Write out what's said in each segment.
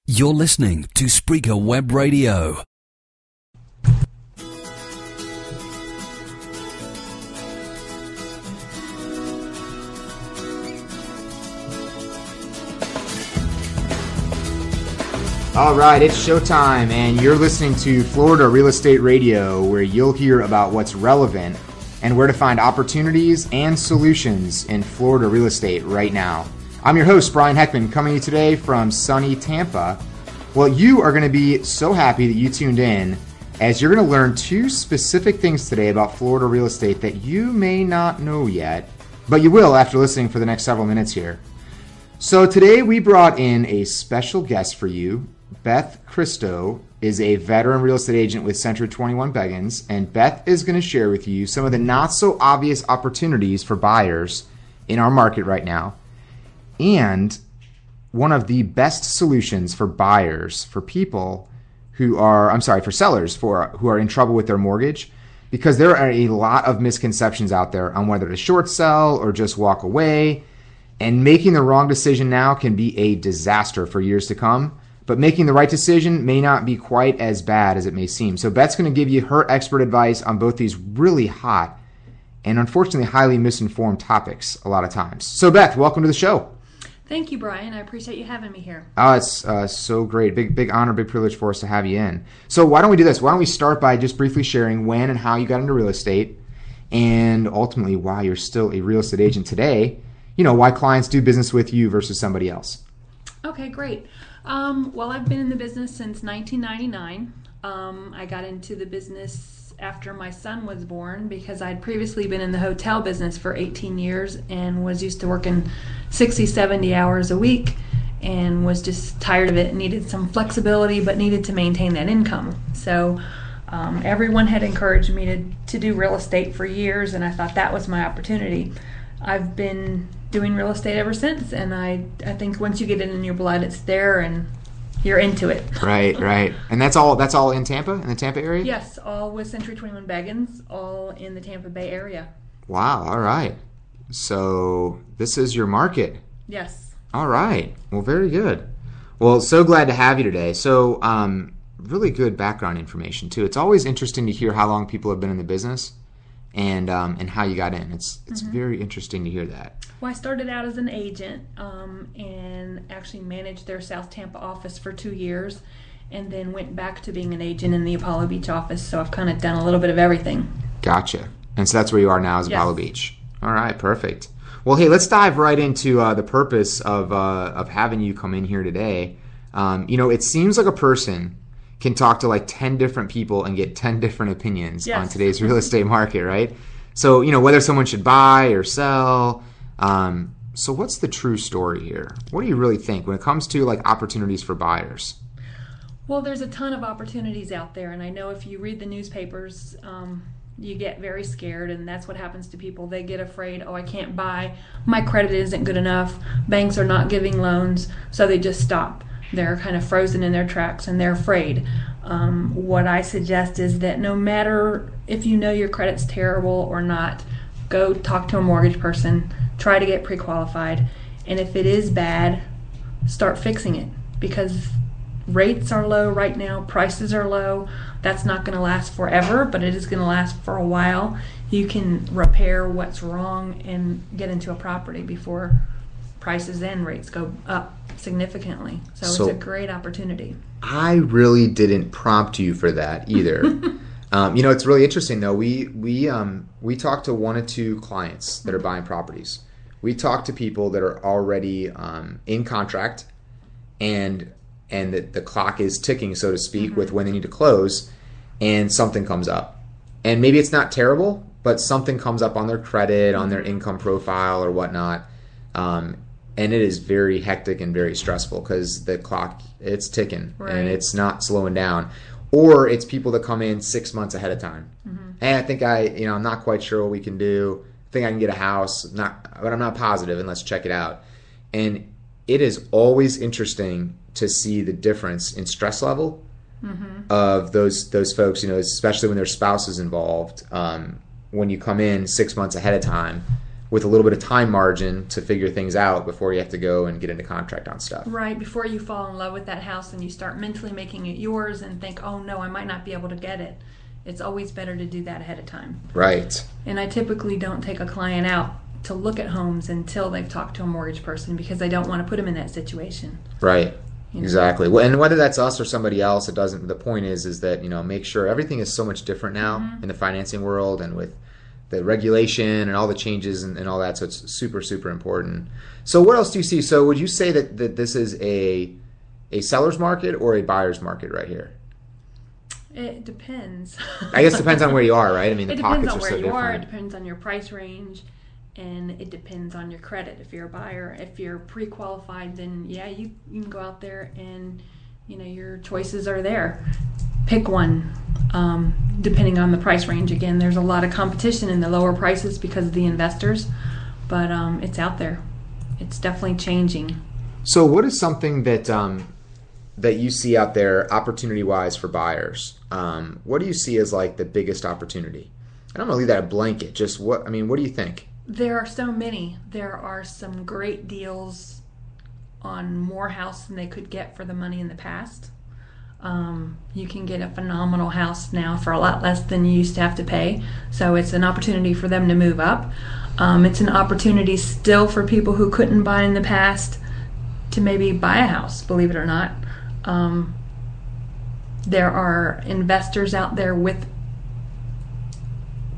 You're listening to Spreaker Web Radio. All right, it's showtime, and you're listening to Florida Real Estate Radio, where you'll hear about what's relevant and where to find opportunities and solutions in Florida real estate right now. I'm your host, Brian Heckman, coming to you today from sunny Tampa. Well, you are going to be so happy that you tuned in, as you're going to learn two specific things today about Florida real estate that you may not know yet, but you will after listening for the next several minutes here. So today we brought in a special guest for you. Beth Christo is a veteran real estate agent with Century 21 Beggins, and Beth is going to share with you some of the not so obvious opportunities for buyers in our market right now, and one of the best solutions for buyers, for people who are, for sellers who are in trouble with their mortgage, because there are a lot of misconceptions out there on whether to short sell or just walk away, and making the wrong decision now can be a disaster for years to come. But making the right decision may not be quite as bad as it may seem. So Beth's going to give you her expert advice on both these really hot and unfortunately highly misinformed topics a lot of times. So Beth, welcome to the show. Thank you, Brian. I appreciate you having me here. Oh, it's so great. Big honor, big privilege for us to have you in. So why don't we do this? Why don't we start by just briefly sharing when and how you got into real estate, and ultimately why you're still a real estate agent today. You know, why clients do business with you versus somebody else. Okay, great. Well, I've been in the business since 1999. I got into the business after my son was born because I'd previously been in the hotel business for 18 years and was used to working 60, 70 hours a week and was just tired of it and needed some flexibility but needed to maintain that income. So everyone had encouraged me to do real estate for years, and I thought that was my opportunity. I've been doing real estate ever since, and I think once you get it in your blood, it's there and you're into it. Right. And that's all in Tampa, in the Tampa area? Yes, all with Century 21 Beggins, all in the Tampa Bay area. Wow, all right. So this is your market. Yes. All right. Well, very good. Well, so glad to have you today. So really good background information, too. It's always interesting to hear how long people have been in the business and how you got in. It's very interesting to hear that. Well, I started out as an agent and actually managed their South Tampa office for 2 years, and then went back to being an agent in the Apollo Beach office. So I've kind of done a little bit of everything. Gotcha. And so that's where you are now, is Apollo Beach. All right, perfect. Well, hey, let's dive right into the purpose of having you come in here today. It seems like a person can talk to like 10 different people and get 10 different opinions on today's real estate market, right? So, whether someone should buy or sell. So what's the true story here? What do you really think when it comes to like opportunities for buyers? Well, there's a ton of opportunities out there, and I know if you read the newspapers, you get very scared, and that's what happens to people. They get afraid, I can't buy, my credit isn't good enough, banks are not giving loans, so they just stop. They're kind of frozen in their tracks, and they're afraid. What I suggest is that no matter if you know your credit's terrible or not, go talk to a mortgage person, try to get pre-qualified, and if it is bad, start fixing it, because rates are low right now, prices are low. That's not going to last forever, but it is going to last for a while. You can repair what's wrong and get into a property before prices and rates go up significantly. So it's a great opportunity. I really didn't prompt you for that either. It's really interesting though. We talk to 1 or 2 clients that are buying properties. We talk to people that are already in contract and the clock is ticking, so to speak, with when they need to close, and something comes up. And maybe it's not terrible, but something comes up on their credit, on their income profile or whatnot. And it is very hectic and very stressful because the clock, it's ticking and it's not slowing down. Or it's people that come in 6 months ahead of time. Hey, I think I'm not quite sure what we can do. I think I can get a house, but I'm not positive, and let's check it out. And it is always interesting to see the difference in stress level of those folks, especially when their spouse is involved. When you come in 6 months ahead of time, with a little bit of time margin to figure things out before you have to go and get into contract on stuff. Right, before you fall in love with that house and you start mentally making it yours and think, oh no, I might not be able to get it. It's always better to do that ahead of time. Right. And I typically don't take a client out to look at homes until they've talked to a mortgage person because I don't want to put them in that situation. Right. You know? Exactly. Well, and whether that's us or somebody else, it doesn't. The point is that, you know, make sure everything is so much different now in the financing world and with the regulation and all the changes and all that. So it's super, super important. So what else do you see? So would you say that this is a seller's market or a buyer's market right here? It depends. I guess it depends on where you are, right? I mean, the pockets are so different. It depends on where you are. It depends on your price range. And it depends on your credit. If you're a buyer, if you're pre-qualified, then yeah, you can go out there and, you know, your choices are there. Pick one, depending on the price range. Again, there's a lot of competition in the lower prices because of the investors, but it's out there. It's definitely changing. So what is something that that you see out there opportunity-wise for buyers? What do you see as like the biggest opportunity? And I'm going to leave that a blanket. Just what do you think? There are so many. There are some great deals on more house than they could get for the money in the past. You can get a phenomenal house now for a lot less than you used to have to pay. So it's an opportunity for them to move up. It's an opportunity still for people who couldn't buy in the past to maybe buy a house, believe it or not. There are investors out there with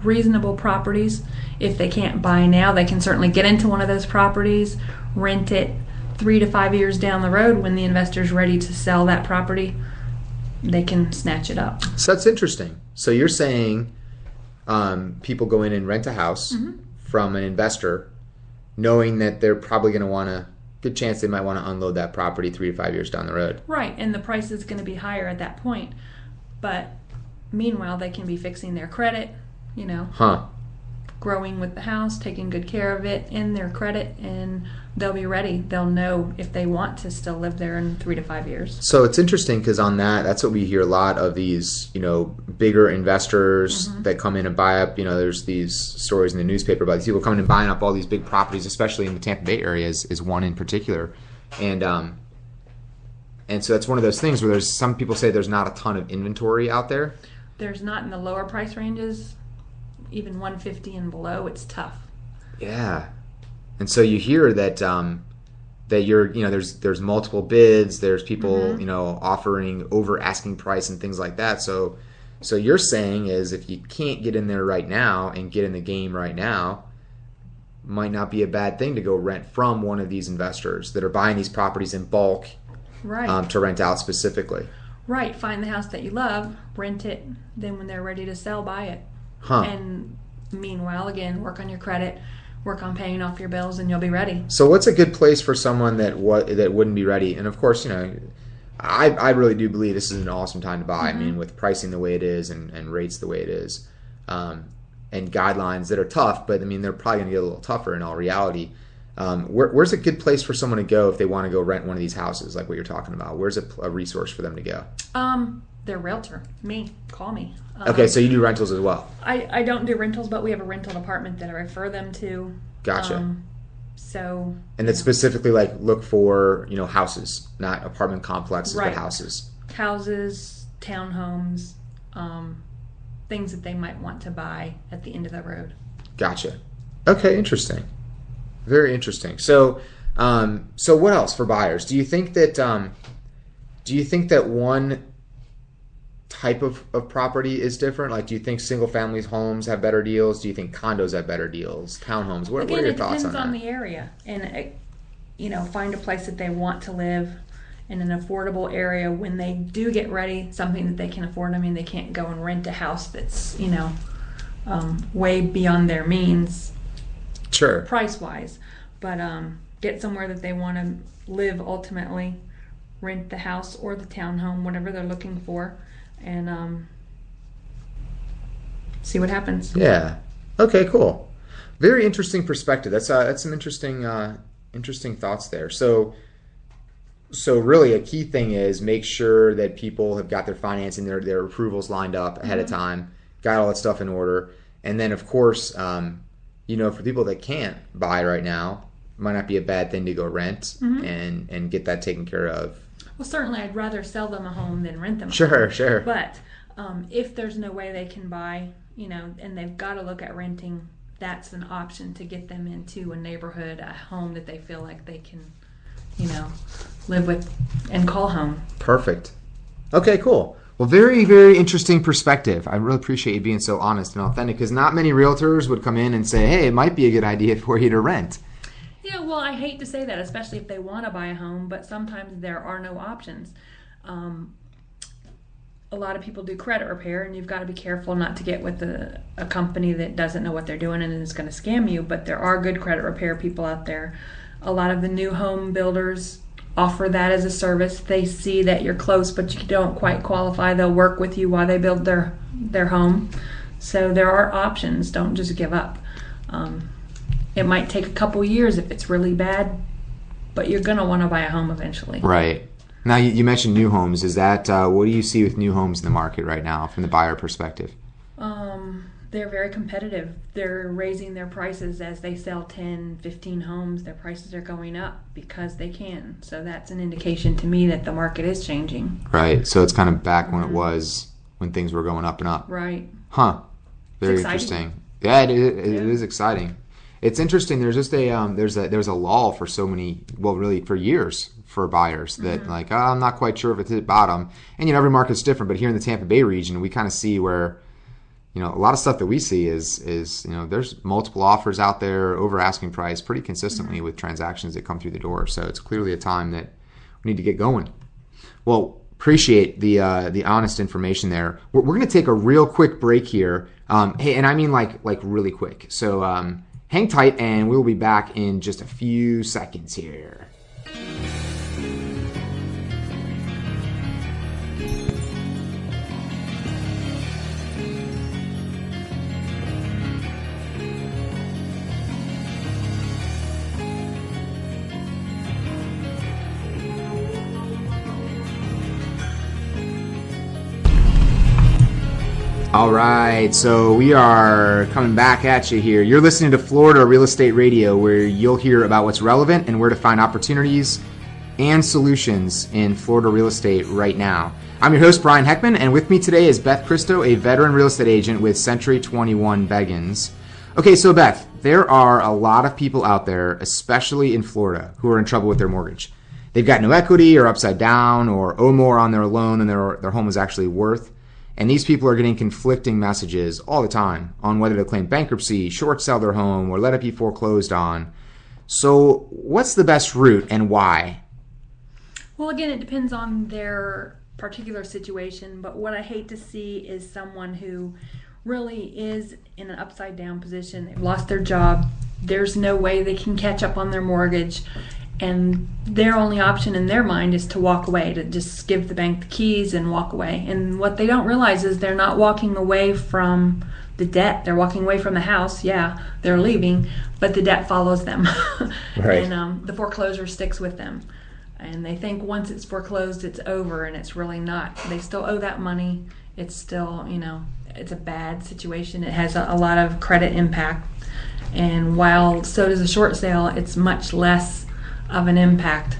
reasonable properties. If they can't buy now, they can certainly get into one of those properties, rent it 3 to 5 years down the road when the investor's ready to sell that property. They can snatch it up. So that's interesting. So you're saying people go in and rent a house from an investor knowing that they're probably going to want to, good chance they might want to unload that property 3 to 5 years down the road. Right, and the price is going to be higher at that point. But meanwhile, they can be fixing their credit, you know, growing with the house, taking good care of it in their credit, and they'll be ready. They'll know if they want to still live there in 3 to 5 years. So it's interesting because on that's what we hear a lot of these, you know, bigger investors that come in and buy up, you know, there's these stories in the newspaper about these people coming and buying up all these big properties, especially in the Tampa Bay area is one in particular. And so that's one of those things where there's some people say there's not a ton of inventory out there. There's not in the lower price ranges. Even 150 and below, it's tough. Yeah, and so you hear that that you're, you know, there's multiple bids, there's people, you know, offering over asking price and things like that. So you're saying is if you can't get in there right now and get in the game right now, might not be a bad thing to go rent from one of these investors that are buying these properties in bulk, right? To rent out specifically. Right. Find the house that you love, rent it. Then when they're ready to sell, buy it. And meanwhile, again, work on your credit, work on paying off your bills, and you'll be ready. So what's a good place for someone that wouldn't be ready? And of course, you know, I really do believe this is an awesome time to buy. I mean, with pricing the way it is and rates the way it is, and guidelines that are tough, but I mean, they're probably going to get a little tougher in all reality. Where's a good place for someone to go if they want to go rent one of these houses like what you're talking about? Where's a resource for them to go? Their realtor. Call me. Okay, so you do rentals as well. I don't do rentals, but we have a rental department that I refer them to. Gotcha. And it's specifically like look for, you know, houses, not apartment complexes, right. But houses. Houses, townhomes, things that they might want to buy at the end of the road. Gotcha. Okay, interesting. Very interesting. So what else for buyers? Do you think that one type of property is different? Like, do you think single family homes have better deals? Do you think condos have better deals? Townhomes? What are your thoughts on that? It depends on the area, and you know, find a place that they want to live in an affordable area. When they do get ready, something that they can afford. I mean, they can't go and rent a house that's, you know, way beyond their means, sure, price wise, but get somewhere that they want to live ultimately. Rent the house or the townhome, whatever they're looking for, and see what happens. Yeah. Okay. Cool. Very interesting perspective. That's some interesting thoughts there. So really, a key thing is make sure that people have got their financing, their approvals lined up ahead of time, got all that stuff in order, and then of course, for people that can't buy right now, it might not be a bad thing to go rent and get that taken care of. Well, certainly I'd rather sell them a home than rent them a Sure, home. sure. But if there's no way they can buy, and they've got to look at renting, that's an option to get them into a neighborhood, a home that they feel like they can, live with and call home. Perfect. Okay, cool. Well, very, very interesting perspective. I really appreciate you being so honest and authentic, because not many realtors would come in and say, hey, it might be a good idea for you to rent. Yeah, well, I hate to say that, especially if they want to buy a home, but sometimes there are no options. A lot of people do credit repair, and you've got to be careful not to get with a company that doesn't know what they're doing and is going to scam you, but there are good credit repair people out there. A lot of the new home builders offer that as a service. They see that you're close, but you don't quite qualify. They'll work with you while they build their home. So there are options. Don't just give up. It might take a couple years if it's really bad, but you're going to want to buy a home eventually. Right. Now, you mentioned new homes. Is that what do you see with new homes in the market right now from the buyer perspective? They're very competitive. They're raising their prices as they sell 10, 15 homes. Their prices are going up because they can. So that's an indication to me that the market is changing. Right. So it's kind of back when it was when things were going up and up. Right. Huh. Very interesting. Yeah, it is exciting. It's interesting. There's just there's a lull for so many, well, really for years for buyers that I'm not quite sure if it's hit bottom. And every market's different, but here in the Tampa Bay region, we kind of see where a lot of stuff that we see is there's multiple offers out there over asking price pretty consistently with transactions that come through the door. So it's clearly a time that we need to get going. Well, appreciate the honest information there. We're going to take a real quick break here. Hey, and I mean like really quick. So hang tight, and we'll be back in just a few seconds here. All right, so we are coming back at you here. You're listening to Florida Real Estate Radio, where you'll hear about what's relevant and where to find opportunities and solutions in Florida real estate right now. I'm your host, Brian Heckman, and with me today is Beth Christo, a veteran real estate agent with Century 21 Beggins. Okay, so Beth, there are a lot of people out there, especially in Florida, who are in trouble with their mortgage. They've got no equity or upside down or owe more on their loan than their home is actually worth. And these people are getting conflicting messages all the time on whether to claim bankruptcy, short sell their home, or let it be foreclosed on. So what's the best route and why? Well, again, it depends on their particular situation, but what I hate to see is someone who really is in an upside down position. They've lost their job. There's no way they can catch up on their mortgage. And their only option in their mind is to walk away, to just give the bank the keys and walk away. And what they don't realize is they're not walking away from the debt. They're walking away from the house. Yeah, they're leaving, but the debt follows them. Right. And the foreclosure sticks with them. And they think once it's foreclosed, it's over, and it's really not. They still owe that money. It's still, it's a bad situation. It has a lot of credit impact. And while so does a short sale, it's much less of an impact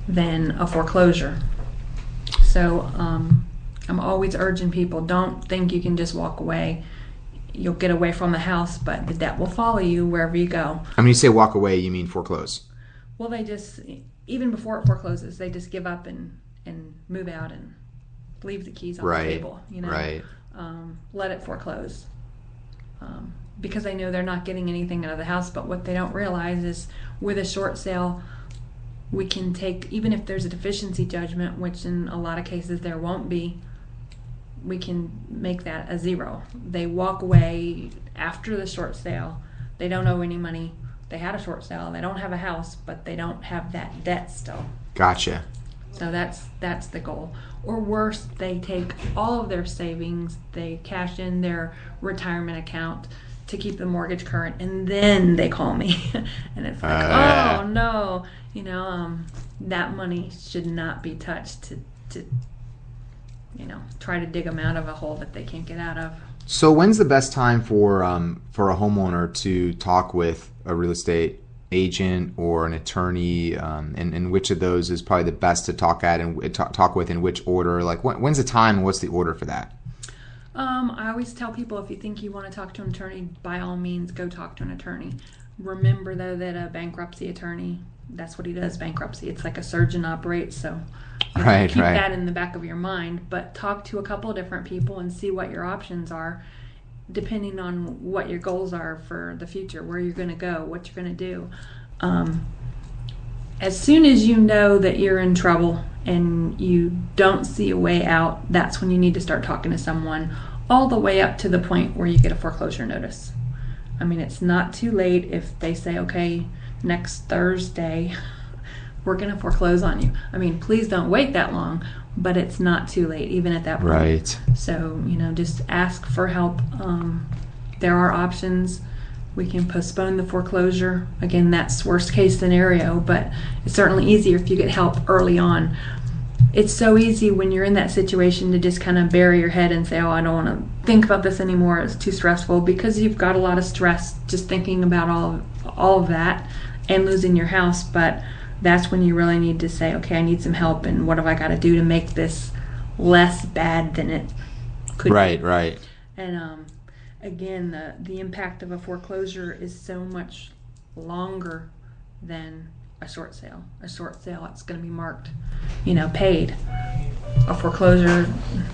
than a foreclosure. So I'm always urging people, don't think you can just walk away. You'll get away from the house, but the debt will follow you wherever you go. I mean, you say walk away, you mean foreclose? Well, they just, even before it forecloses, they just give up and move out and leave the keys on the table. Right. Let it foreclose. Because they know they're not getting anything out of the house, but what they don't realize is with a short sale, we can take, even if there's a deficiency judgment, which in a lot of cases there won't be, we can make that a zero. They walk away after the short sale. They don't owe any money. They had a short sale. They don't have a house, but they don't have that debt still. Gotcha. So that's the goal. Or worse, they take all of their savings, they cash in their retirement account to keep the mortgage current, and then they call me. And it's like, oh no, that money should not be touched to try to dig them out of a hole that they can't get out of. So when's the best time for a homeowner to talk with a real estate agent or an attorney, and which of those is probably the best to talk at and talk with in which order? Like when's the time and what's the order for that? I always tell people, if you think you want to talk to an attorney, by all means go talk to an attorney. Remember though that a bankruptcy attorney, that's what he does, bankruptcy. It's like a surgeon operates, so keep that in the back of your mind. But talk to a couple of different people and see what your options are, depending on what your goals are for the future, where you're going to go, what you're going to do. As soon as you know that you're in trouble and you don't see a way out, that's when you need to start talking to someone, all the way up to the point where you get a foreclosure notice. I mean, it's not too late if they say, okay, next Thursday we're going to foreclose on you. I mean, please don't wait that long, but it's not too late even at that point. Right. So, just ask for help. There are options. We can postpone the foreclosure. Again, that's worst case scenario, but it's certainly easier if you get help early on. It's so easy when you're in that situation to just kind of bury your head and say, oh, I don't want to think about this anymore. It's too stressful, because you've got a lot of stress just thinking about all of that and losing your house. But that's when you really need to say, okay, I need some help, and what have I got to do to make this less bad than it could be. Right. And again, the impact of a foreclosure is so much longer than a short sale. A short sale, it's going to be marked, paid. A foreclosure,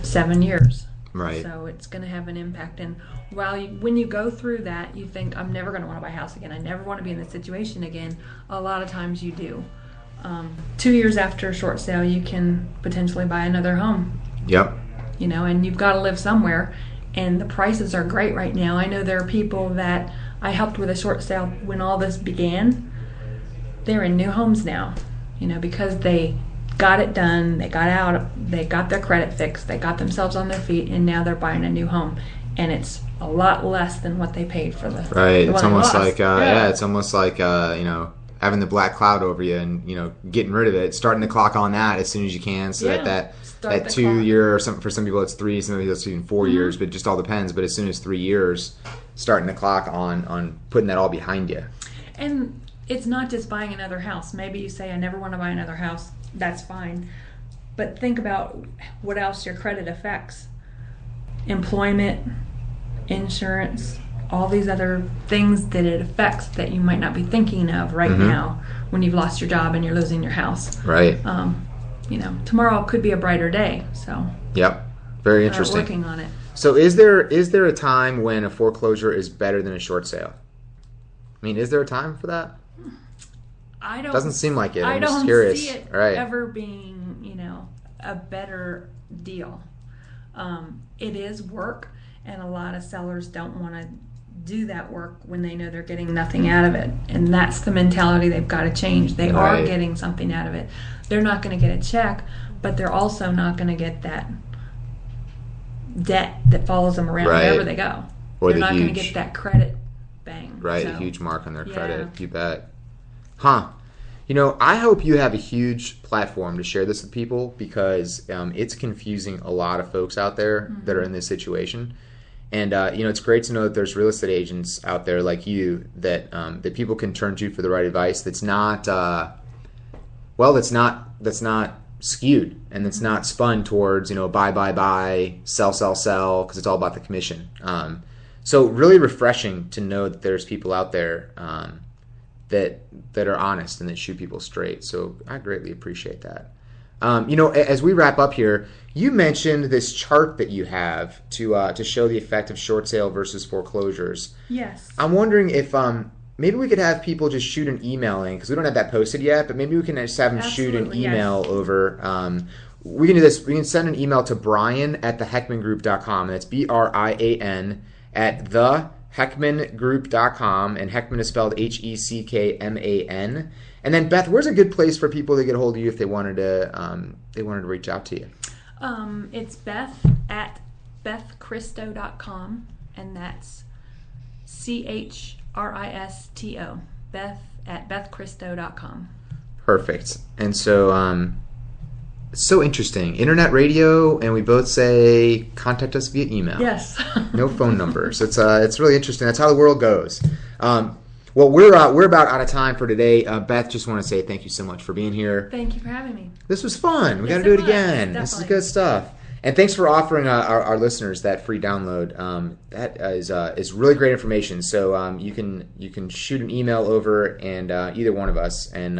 7 years. Right. So it's going to have an impact. And when you go through that, you think, I'm never going to want to buy a house again. I never want to be in this situation again. A lot of times you do. 2 years after a short sale, you can potentially buy another home. Yep. And you've got to live somewhere. And the prices are great right now. I know there are people that I helped with a short sale when all this began. They're in new homes now, because they got it done, they got out, they got their credit fixed, they got themselves on their feet, and now they're buying a new home. And it's a lot less than what they paid for the right. The it's one almost they like lost. it's almost like having the black cloud over you and getting rid of it, starting the clock on that as soon as you can, so that 2 year, or for some people it's 3, some people it's even 4 years, but it just all depends. But as soon as 3 years, starting the clock on putting that all behind you. And it's not just buying another house. Maybe you say, I never want to buy another house. That's fine. But think about what else your credit affects. Employment, insurance, all these other things that it affects that you might not be thinking of right now when you've lost your job and you're losing your house. Right. Tomorrow could be a brighter day. So. Yep. Very interesting. Working on it. So is there a time when a foreclosure is better than a short sale? I mean, is there a time for that? Doesn't seem like it. I'm just curious. I don't see it ever being, a better deal. It is work, and a lot of sellers don't want to do that work when they know they're getting nothing out of it. And that's the mentality they've got to change. They are getting something out of it. They're not going to get a check, but they're also not going to get that debt that follows them around wherever they go. They're not going to get that credit bang. Right, a huge mark on their credit. You bet. Huh. I hope you have a huge platform to share this with people, because it's confusing a lot of folks out there that are in this situation. And, it's great to know that there's real estate agents out there like you that that people can turn to for the right advice that's not, that's not skewed, and that's not spun towards, buy, sell, because it's all about the commission. So really refreshing to know that there's people out there that are honest and that shoot people straight. So I greatly appreciate that. As we wrap up here, you mentioned this chart that you have to show the effect of short sale versus foreclosures. Yes. I'm wondering if maybe we could have people just shoot an email in, because we don't have that posted yet, but maybe we can just have them shoot an email over. We can do this. We can send an email to Brian@theheckmangroup.com. That's BRIAN at theheckmangroup.com, and Heckman is spelled HECKMAN. And then Beth, where's a good place for people to get a hold of you if they wanted to reach out to you? It's Beth at BethChristo.com, and that's CHRISTO. Beth at BethChristo.com. Perfect. And so It's so interesting. Internet radio, and we both say contact us via email. Yes. No phone numbers. It's really interesting. That's how the world goes. Well, we're about out of time for today. Beth, just want to say thank you so much for being here. Thank you for having me. This was fun. We got to Yes, do it it was. again. Definitely. This is good stuff. And thanks for offering our listeners that free download. That is really great information. So you can shoot an email over, and either one of us, and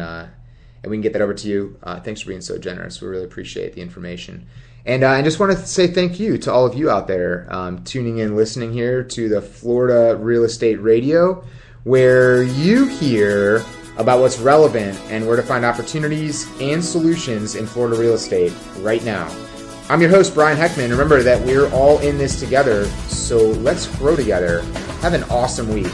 we can get that over to you. Thanks for being so generous. We really appreciate the information. And I just want to say thank you to all of you out there tuning in, listening here to the Florida Real Estate Radio, where you hear about what's relevant and where to find opportunities and solutions in Florida real estate right now. I'm your host, Brian Heckman. Remember that we're all in this together, so let's grow together. Have an awesome week.